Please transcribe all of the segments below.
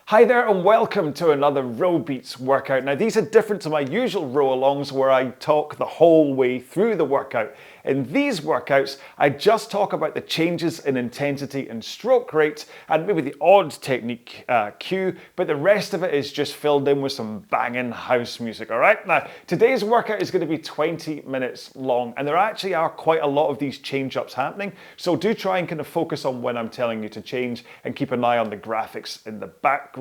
Hi there and welcome to another RowBeats workout. Now these are different to my usual RowAlongs where I talk the whole way through the workout. In these workouts, I just talk about the changes in intensity and stroke rate and maybe the odd technique cue, but the rest of it is just filled in with some banging house music, all right? Now, today's workout is going to be 20 minutes long and there actually are quite a lot of these change-ups happening, so do try and kind of focus on when I'm telling you to change and keep an eye on the graphics in the background.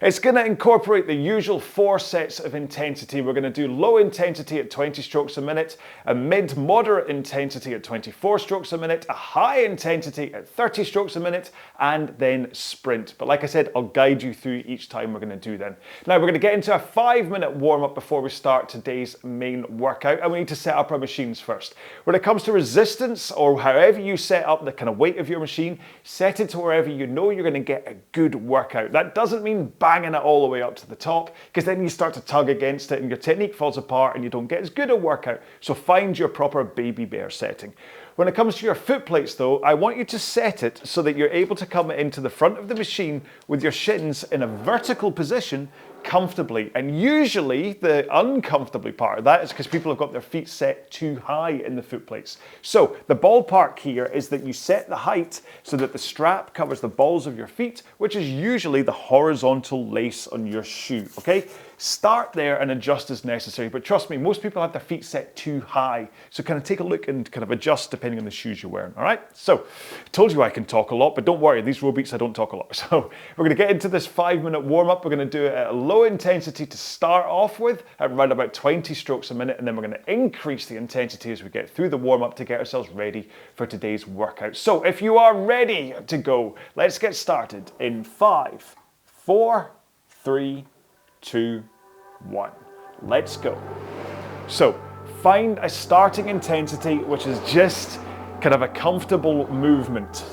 It's going to incorporate the usual 4 sets of intensity. We're going to do low intensity at 20 strokes a minute, a mid-moderate intensity at 24 strokes a minute, a high intensity at 30 strokes a minute, and then sprint. But like I said, I'll guide you through each time we're going to do them. Now we're going to get into a 5-minute warm-up before we start today's main workout, and we need to set up our machines first. When it comes to resistance, or however you set up the kind of weight of your machine, set it to wherever you know you're going to get a good workout. That doesn't mean banging it all the way up to the top, because then you start to tug against it and your technique falls apart and you don't get as good a workout. So find your proper baby bear setting. When it comes to your foot plates though, I want you to set it so that you're able to come into the front of the machine with your shins in a vertical position comfortably. And usually the uncomfortably part of that is because people have got their feet set too high in the foot plates. So the ballpark here is that you set the height so that the strap covers the balls of your feet, which is usually the horizontal lace on your shoe, okay? Start there and adjust as necessary, but trust me, most people have their feet set too high. So kind of take a look and kind of adjust depending on the shoes you're wearing, all right? So, I told you I can talk a lot, but don't worry, these RowBeats I don't talk a lot. So, we're gonna get into this 5-minute warm-up. We're gonna do it at a low intensity to start off with, at around about 20 strokes a minute, and then we're gonna increase the intensity as we get through the warm-up to get ourselves ready for today's workout. So, if you are ready to go, let's get started in 5, 4, 3, 2, 1. Let's go. So find a starting intensity which is just kind of a comfortable movement.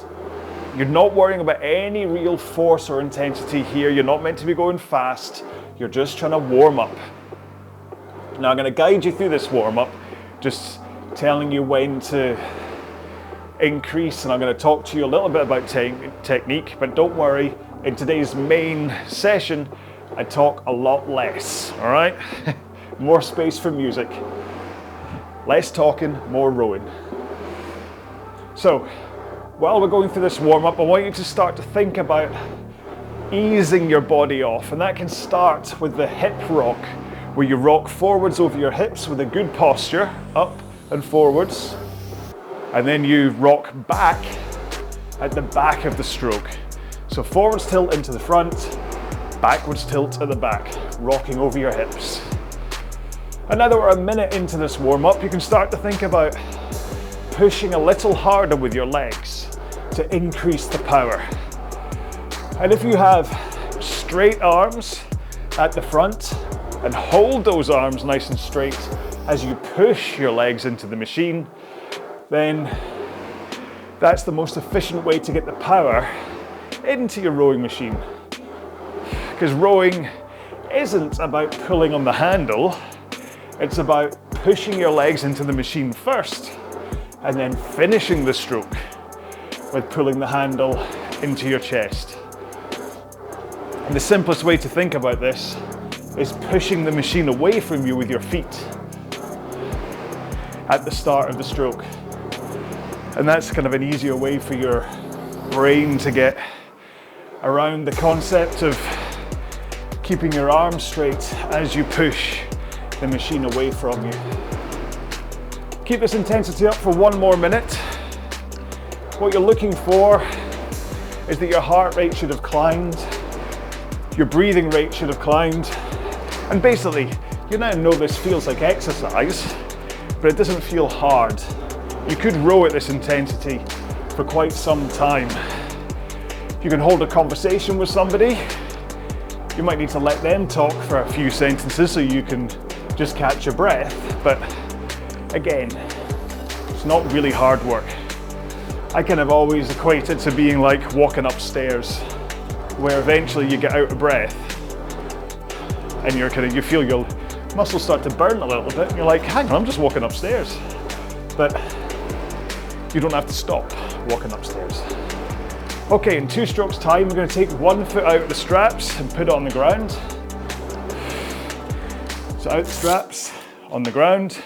You're not worrying about any real force or intensity here. You're not meant to be going fast. You're just trying to warm up. Now I'm going to guide you through this warm up, just telling you when to increase, and I'm going to talk to you a little bit about technique, but don't worry, in today's main session I talk a lot less, all right? More space for music. Less talking, more rowing. So, while we're going through this warm-up, I want you to start to think about easing your body off, and that can start with the hip rock, where you rock forwards over your hips with a good posture, up and forwards, and then you rock back at the back of the stroke. So forwards tilt into the front, backwards tilt at the back, rocking over your hips. And now that we're a minute into this warm-up, you can start to think about pushing a little harder with your legs to increase the power. And if you have straight arms at the front, and hold those arms nice and straight as you push your legs into the machine, then that's the most efficient way to get the power into your rowing machine. Because rowing isn't about pulling on the handle, it's about pushing your legs into the machine first and then finishing the stroke with pulling the handle into your chest. And the simplest way to think about this is pushing the machine away from you with your feet at the start of the stroke. And that's kind of an easier way for your brain to get around the concept of keeping your arms straight as you push the machine away from you. Keep this intensity up for 1 more minute. What you're looking for is that your heart rate should have climbed, your breathing rate should have climbed, and basically, you now know this feels like exercise, but it doesn't feel hard. You could row at this intensity for quite some time. You can hold a conversation with somebody. You might need to let them talk for a few sentences so you can just catch your breath, but again, it's not really hard work. I kind of always equate it to being like walking upstairs, where eventually you get out of breath and you feel your muscles start to burn a little bit and you're like, hang on, I'm just walking upstairs. But you don't have to stop walking upstairs. Okay, in 2 strokes time, we're going to take 1 foot out of the straps and put it on the ground. So out the straps, on the ground,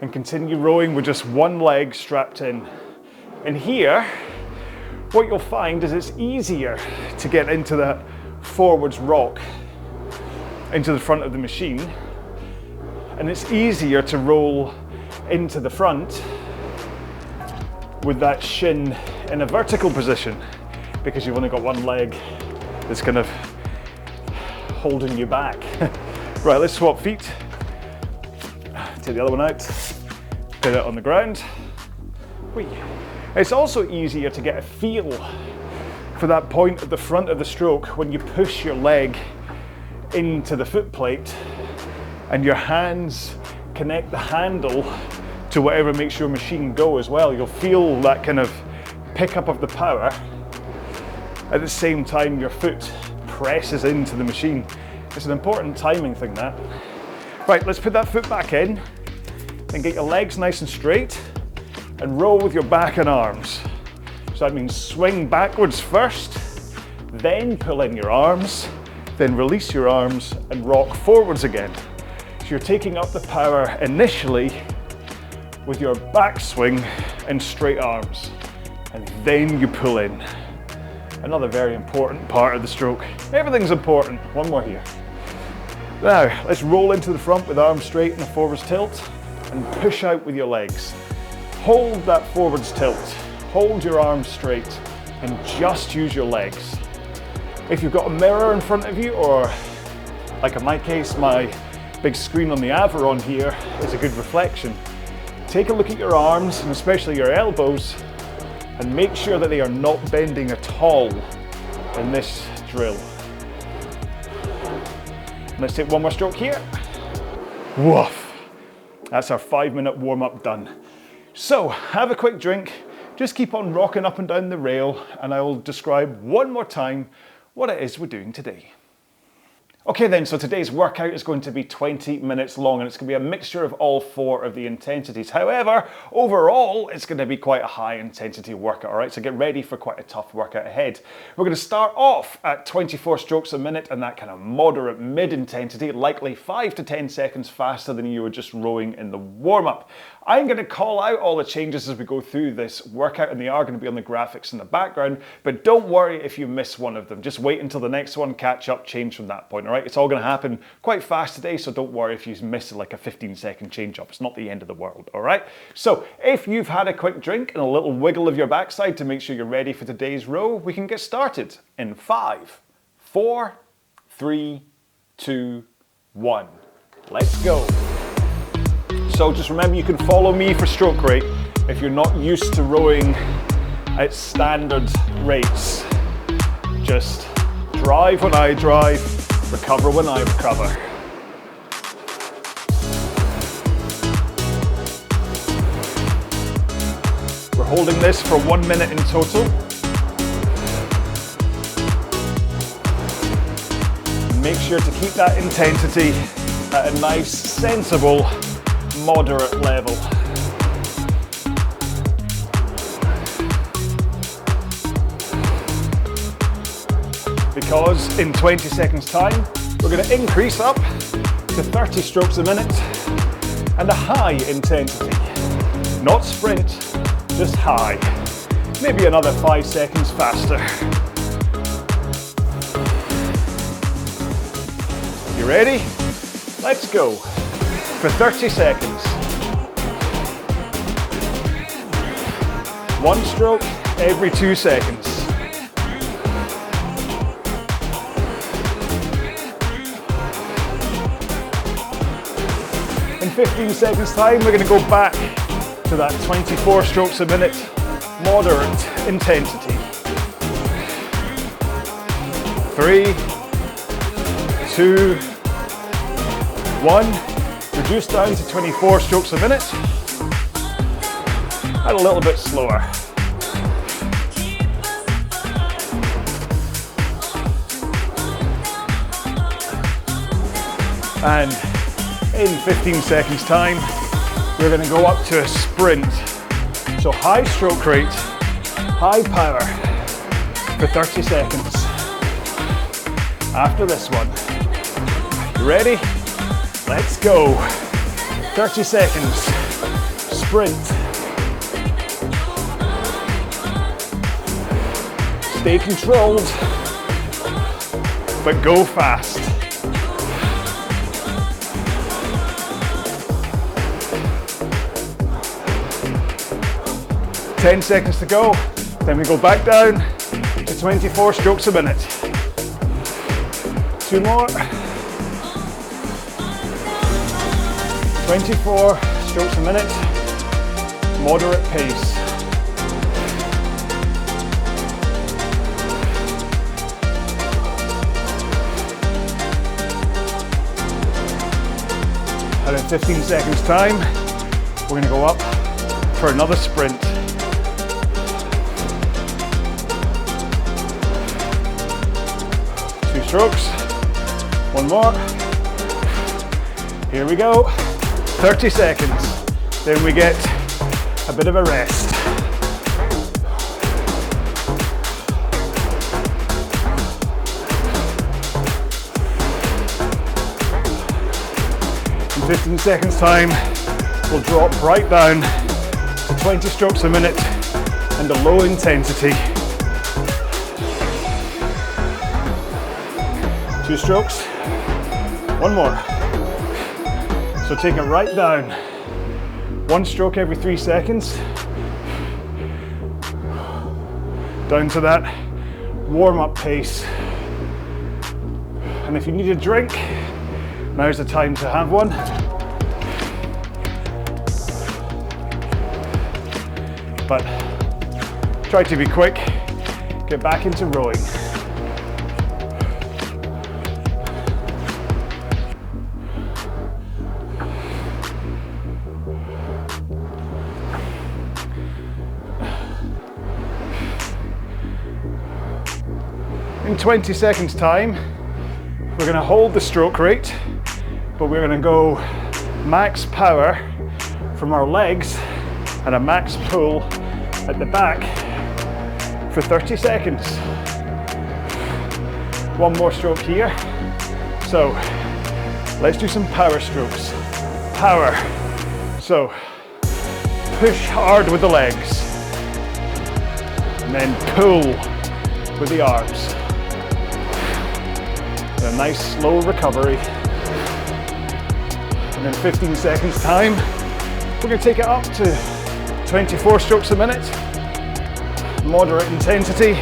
and continue rowing with just 1 leg strapped in. And here, what you'll find is it's easier to get into that forwards rock, into the front of the machine, and it's easier to roll into the front with that shin in a vertical position because you've only got 1 leg that's kind of holding you back. Right, let's swap feet. Take the other one out, put it on the ground. Whee. It's also easier to get a feel for that point at the front of the stroke when you push your leg into the foot plate and your hands connect the handle to whatever makes your machine go as well. You'll feel that kind of pickup of the power at the same time your foot presses into the machine. It's an important timing thing, that. Right, let's put that foot back in and get your legs nice and straight and roll with your back and arms. So that means swing backwards first, then pull in your arms, then release your arms and rock forwards again. So you're taking up the power initially with your back swing and straight arms, and then you pull in. Another very important part of the stroke. Everything's important. One more here. Now, let's roll into the front with arms straight and a forwards tilt, and push out with your legs. Hold that forwards tilt, hold your arms straight, and just use your legs. If you've got a mirror in front of you, or like in my case, my big screen on the Aviron here is a good reflection, take a look at your arms, and especially your elbows, and make sure that they are not bending at all in this drill. Let's take 1 more stroke here. Woof. That's our 5-minute warm-up done. So, have a quick drink, just keep on rocking up and down the rail, and I will describe 1 more time what it is we're doing today. Okay then, so today's workout is going to be 20 minutes long, and it's going to be a mixture of all 4 of the intensities. However, overall, it's going to be quite a high intensity workout, all right? So get ready for quite a tough workout ahead. We're going to start off at 24 strokes a minute and that kind of moderate mid-intensity, likely 5 to 10 seconds faster than you were just rowing in the warm-up. I'm going to call out all the changes as we go through this workout, and they are going to be on the graphics in the background, but don't worry if you miss one of them. Just wait until the next one, catch up, change from that point, all right? It's all going to happen quite fast today, so don't worry if you miss like a 15-second change up. It's not the end of the world, all right? So if you've had a quick drink and a little wiggle of your backside to make sure you're ready for today's row, we can get started in 5, 4, 3, 2, 1. Let's go. So just remember, you can follow me for stroke rate if you're not used to rowing at standard rates. Just drive when I drive, recover when I recover. We're holding this for 1 minute in total. Make sure to keep that intensity at a nice, sensible, moderate level. Because in 20 seconds time, we're going to increase up to 30 strokes a minute and a high intensity. Not sprint, just high. Maybe another 5 seconds faster. You ready? Let's go. For 30 seconds. 1 stroke every 2 seconds. In 15 seconds time, we're going to go back to that 24 strokes a minute moderate intensity. 3, 2, 1. Reduce down to 24 strokes a minute, and a little bit slower. And in 15 seconds time, we're going to go up to a sprint. So high stroke rate, high power, for 30 seconds. After this one. Ready? Let's go. 30 seconds. Sprint. Stay controlled, but go fast. 10 seconds to go. Then we go back down to 24 strokes a minute. 2 more. 24 strokes a minute. Moderate pace. And in 15 seconds time, we're going to go up for another sprint. Strokes. 1 more. Here we go. 30 seconds. Then we get a bit of a rest. In 15 seconds time, we'll drop right down to 20 strokes a minute and a low intensity. 2 strokes, 1 more. So take it right down. 1 stroke every 3 seconds. Down to that warm-up pace. And if you need a drink, now's the time to have one. But try to be quick. Get back into rowing. In 20 seconds time, we're going to hold the stroke rate, but we're going to go max power from our legs and a max pull at the back for 30 seconds. 1 more stroke here. So let's do some power strokes. Power. So push hard with the legs and then pull with the arms. A nice slow recovery. And in 15 seconds time, we're going to take it up to 24 strokes a minute. Moderate intensity.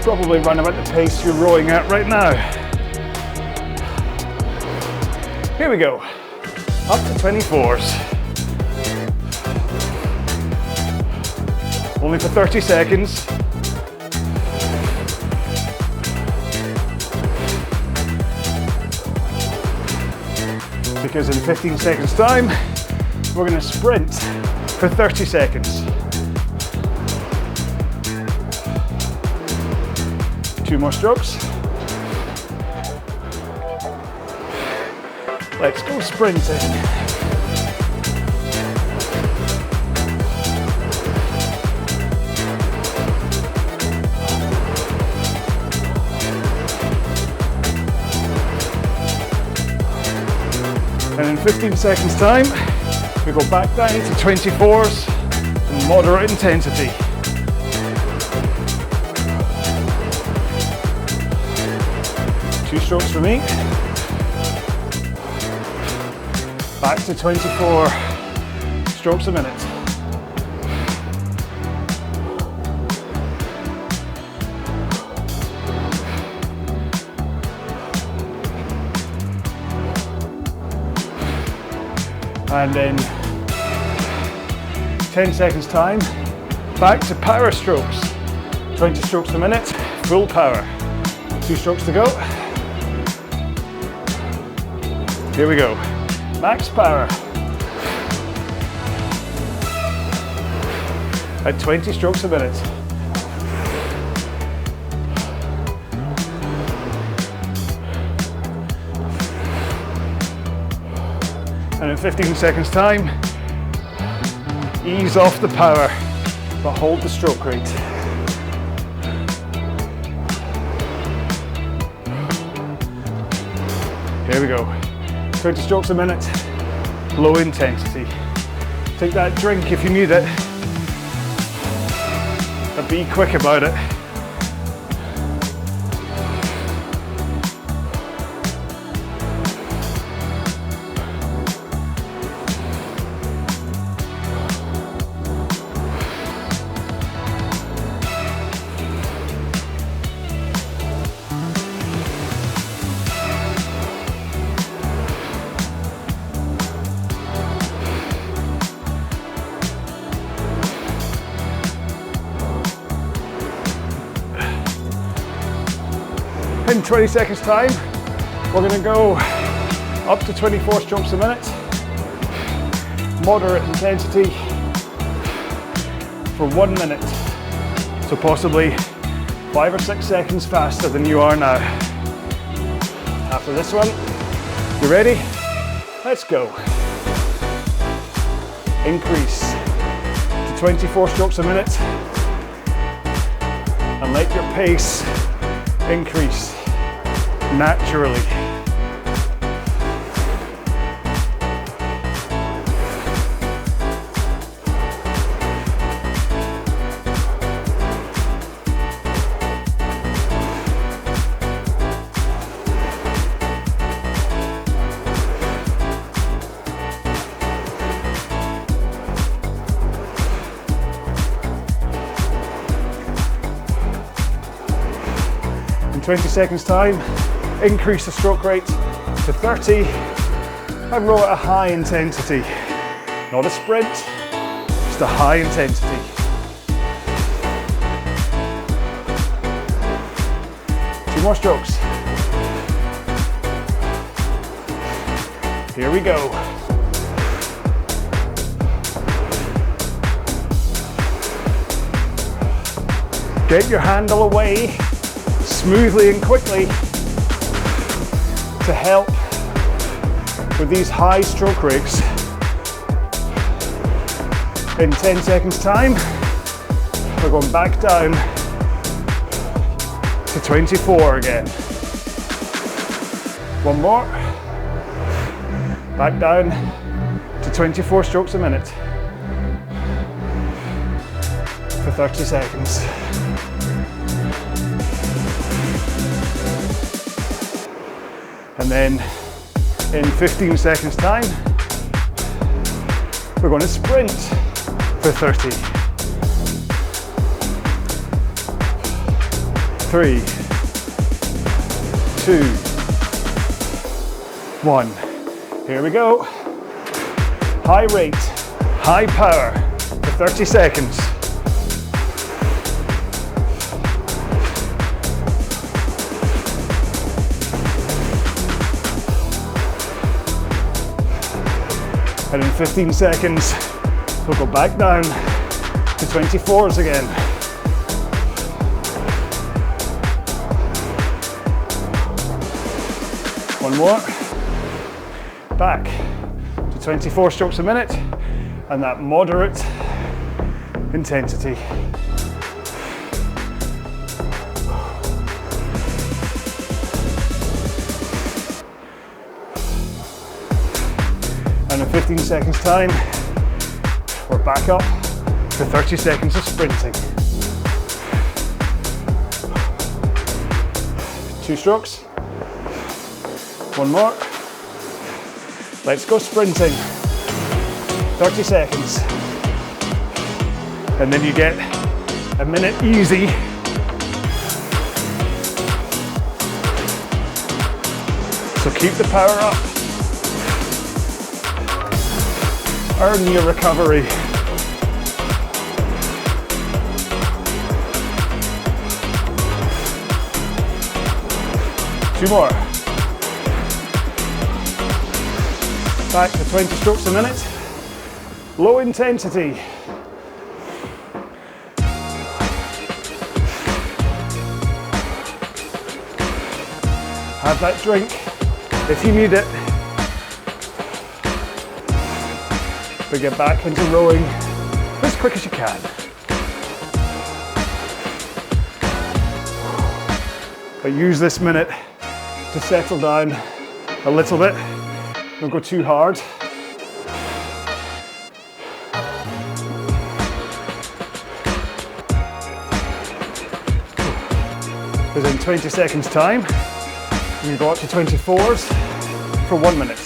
Probably run about the pace you're rowing at right now. Here we go. Up to 24s. Only for 30 seconds. Because in 15 seconds time, we're going to sprint for 30 seconds. 2 more strokes. Let's go sprinting. And in 15 seconds time, we go back down to 24s and moderate intensity. Two strokes for me. Back to 24 strokes a minute. And then 10 seconds time, back to power strokes. 20 strokes a minute, full power. 2 strokes to go. Here we go. Max power. At 20 strokes a minute. And in 15 seconds time, ease off the power, but hold the stroke rate. Here we go. 20 strokes a minute, low intensity. Take that drink if you need it, but be quick about it. In 20 seconds time, we're going to go up to 24 strokes a minute, moderate intensity for 1 minute, so possibly 5 or 6 seconds faster than you are now. After this one, you ready? Let's go. Increase to 24 strokes a minute and let your pace increase naturally. In 20 seconds time, increase the stroke rate to 30 and row at a high intensity. Not a sprint, just a high intensity. Two more strokes. Here we go. Get your handle away smoothly and quickly to help with these high stroke rates. In 10 seconds time, we're going back down to 24 again. One more. Back down to 24 strokes a minute for 30 seconds. And then in 15 seconds time, we're going to sprint for 30. 3, 2, 1. Here we go. High rate, high power for 30 seconds. And in 15 seconds, we'll go back down to 24s again. One more. Back to 24 strokes a minute and that moderate intensity. And in 15 seconds time, we're back up to 30 seconds of sprinting. 2 strokes. One more. Let's go sprinting. 30 seconds. And then you get a minute easy. So keep the power up. Earn your recovery. Two more. Back to 20 strokes a minute. Low intensity. Have that drink if you need it. But get back into rowing as quick as you can. But use this minute to settle down a little bit. Don't go too hard. Within 20 seconds time, we're going to go up to 24s for 1 minute.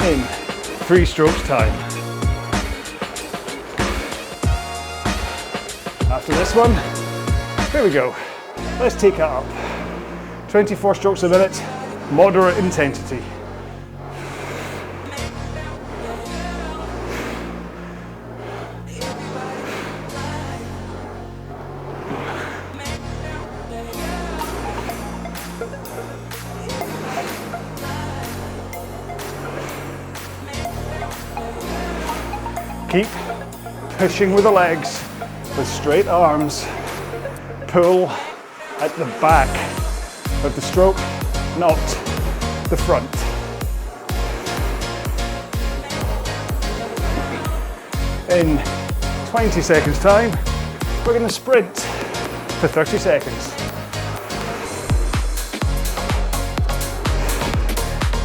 In 3 strokes time. After this one, here we go. Let's take it up. 24 strokes a minute, moderate intensity. Keep pushing with the legs, with straight arms. Pull at the back of the stroke, not the front. In 20 seconds time, we're going to sprint for 30 seconds.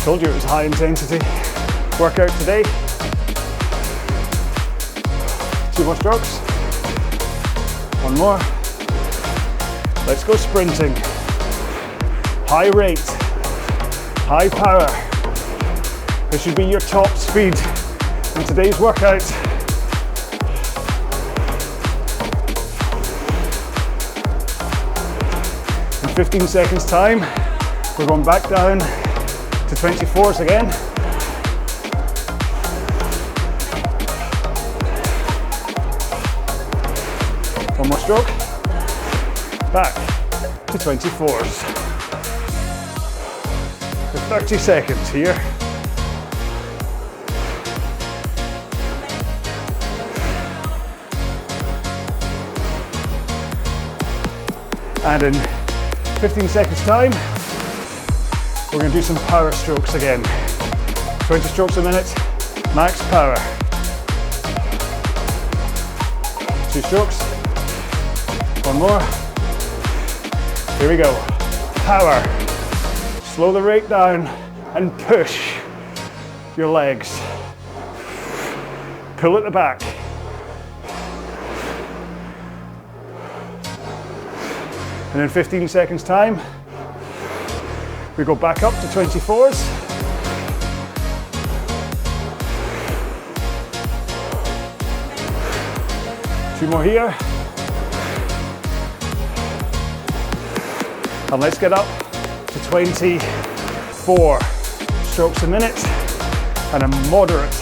Told you it was a high intensity workout today. 2 more strokes. 1 more. Let's go sprinting. High rate, high power. This should be your top speed in today's workout. In 15 seconds time, we're going back down to 24s again. One more stroke. Back to 24s. For 30 seconds here. And in 15 seconds time, we're going to do some power strokes again. 20 strokes a minute, max power. 2 strokes. 1 more. Here we go. Power. Slow the rate down and push your legs. Pull at the back. And in 15 seconds time, we go back up to 24s. Two more here. And let's get up to 24 strokes a minute and a moderate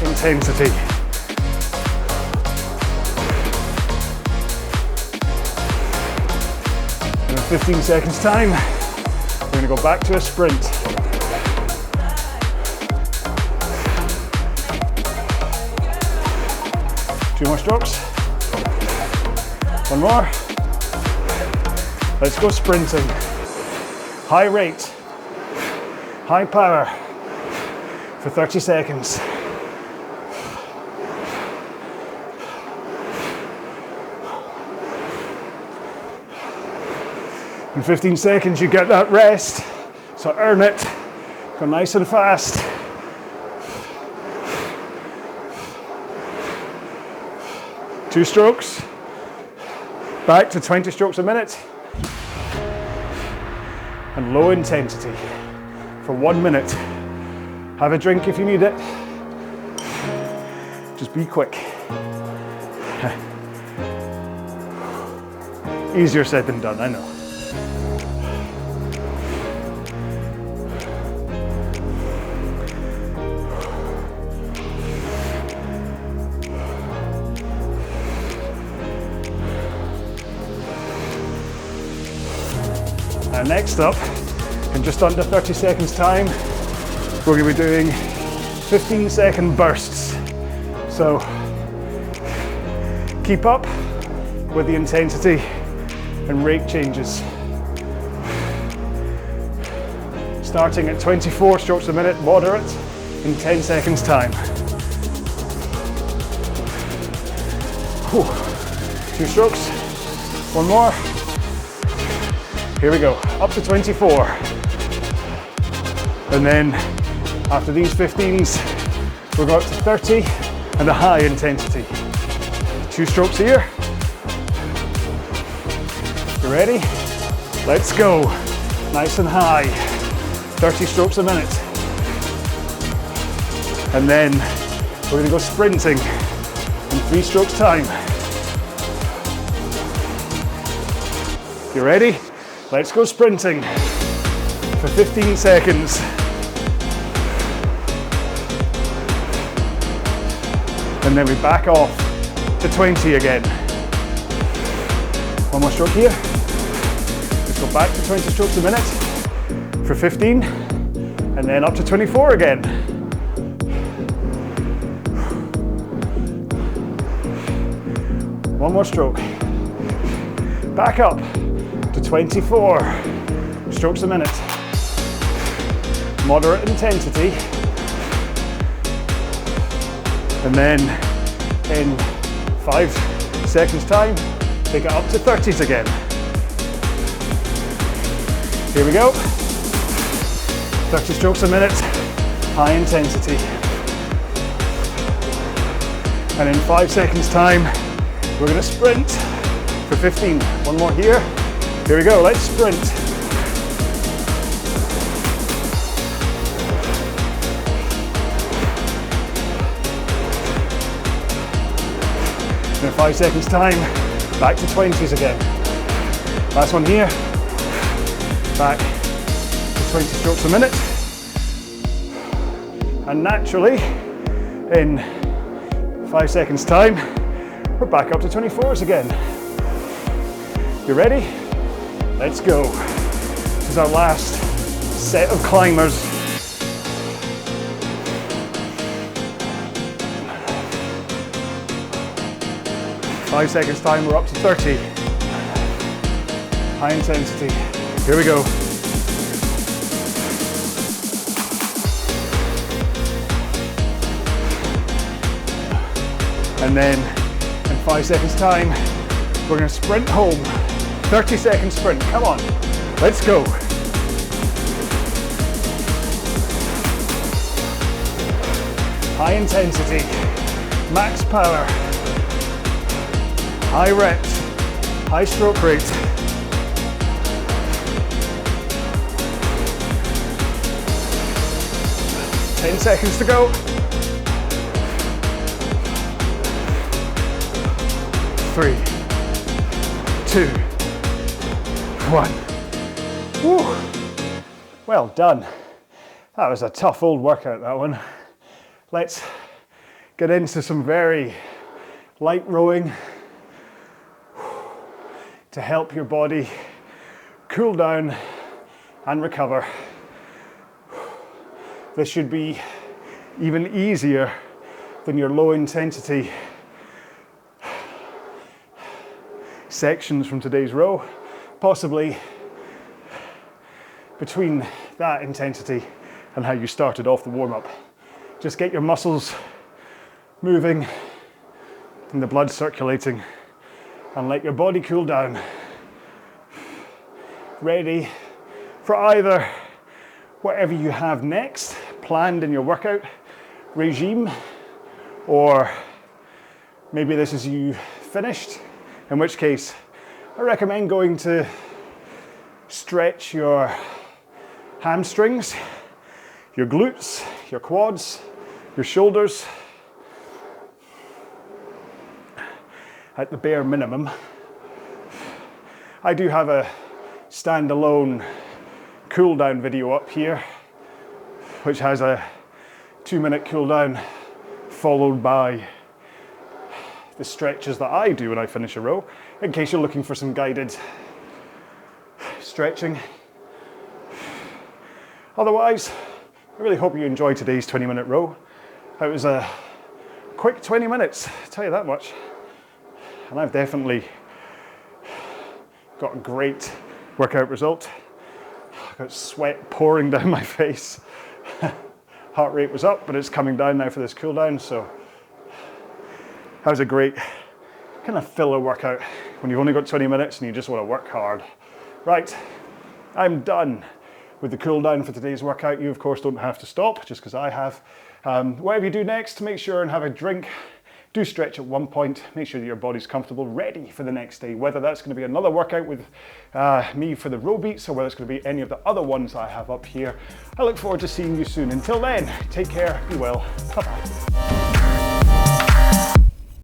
intensity. And in 15 seconds time, we're going to go back to a sprint. Two more strokes. 1 more. Let's go sprinting. High rate, high power for 30 seconds. In 15 seconds you get that rest, so earn it. Go nice and fast. Two strokes. Back to 20 strokes a minute. And low intensity for 1 minute. Have a drink if you need it. Just be quick. Easier said than done, I know. And next up, in just under 30 seconds time, we're going to be doing 15-second bursts. So keep up with the intensity and rate changes. Starting at 24 strokes a minute, moderate, in 10 seconds time. Whew. 2 strokes. One more. Here we go, up to 24. And then after these 15s, we'll go up to 30 and a high intensity. 2 strokes here. You ready? Let's go. Nice and high. 30 strokes a minute. And then we're gonna go sprinting in 3 strokes time. You ready? Let's go sprinting for 15 seconds. And then we back off to 20 again. One more stroke here. Let's go back to 20 strokes a minute for 15, and then up to 24 again. One more stroke. Back up to 24 strokes a minute. Moderate intensity. And then in 5 seconds time, take it up to 30s again. Here we go. 30 strokes a minute, high intensity. And in 5 seconds time, we're gonna sprint for 15. One more here. Here we go, let's sprint. In 5 seconds time, back to 20s again. Last one here. Back to 20 strokes a minute. And naturally, in 5 seconds time, we're back up to 24s again. You ready? Let's go. This is our last set of climbers. Five seconds time, we're up to 30. High intensity. Here we go. And then in 5 seconds time, we're gonna sprint home. 30-second sprint, come on, let's go. High intensity, max power, high reps, high stroke rate. Ten seconds to go. 3, 2, 1. Woo. Well done. That was a tough old workout, that one. Let's get into some very light rowing to help your body cool down and recover. This should be even easier than your low intensity sections from today's row, possibly between that intensity and how you started off the warm-up. Just get your muscles moving and the blood circulating and let your body cool down. Ready for either whatever you have next planned in your workout regime, or maybe this is you finished, in which case I recommend going to stretch your hamstrings, your glutes, your quads, your shoulders at the bare minimum. I do have a standalone cool down video up here, which has a 2-minute cool down followed by the stretches that I do when I finish a row, in case you're looking for some guided stretching. Otherwise, I really hope you enjoyed today's 20-minute row. It was a quick 20 minutes, I'll tell you that much. And I've definitely got a great workout result. I've got sweat pouring down my face. Heart rate was up, but it's coming down now for this cool down, so that was a great kind of filler workout when you've only got 20 minutes and you just want to work hard. Right, I'm done with the cool down for today's workout. You of course don't have to stop just because I have. Whatever you do next, make sure and have a drink. Do stretch at one point, make sure that your body's comfortable, ready for the next day, whether that's going to be another workout with me for the RowBeats or whether it's going to be any of the other ones I have up here. I look forward to seeing you soon. Until then, take care, be well, bye-bye.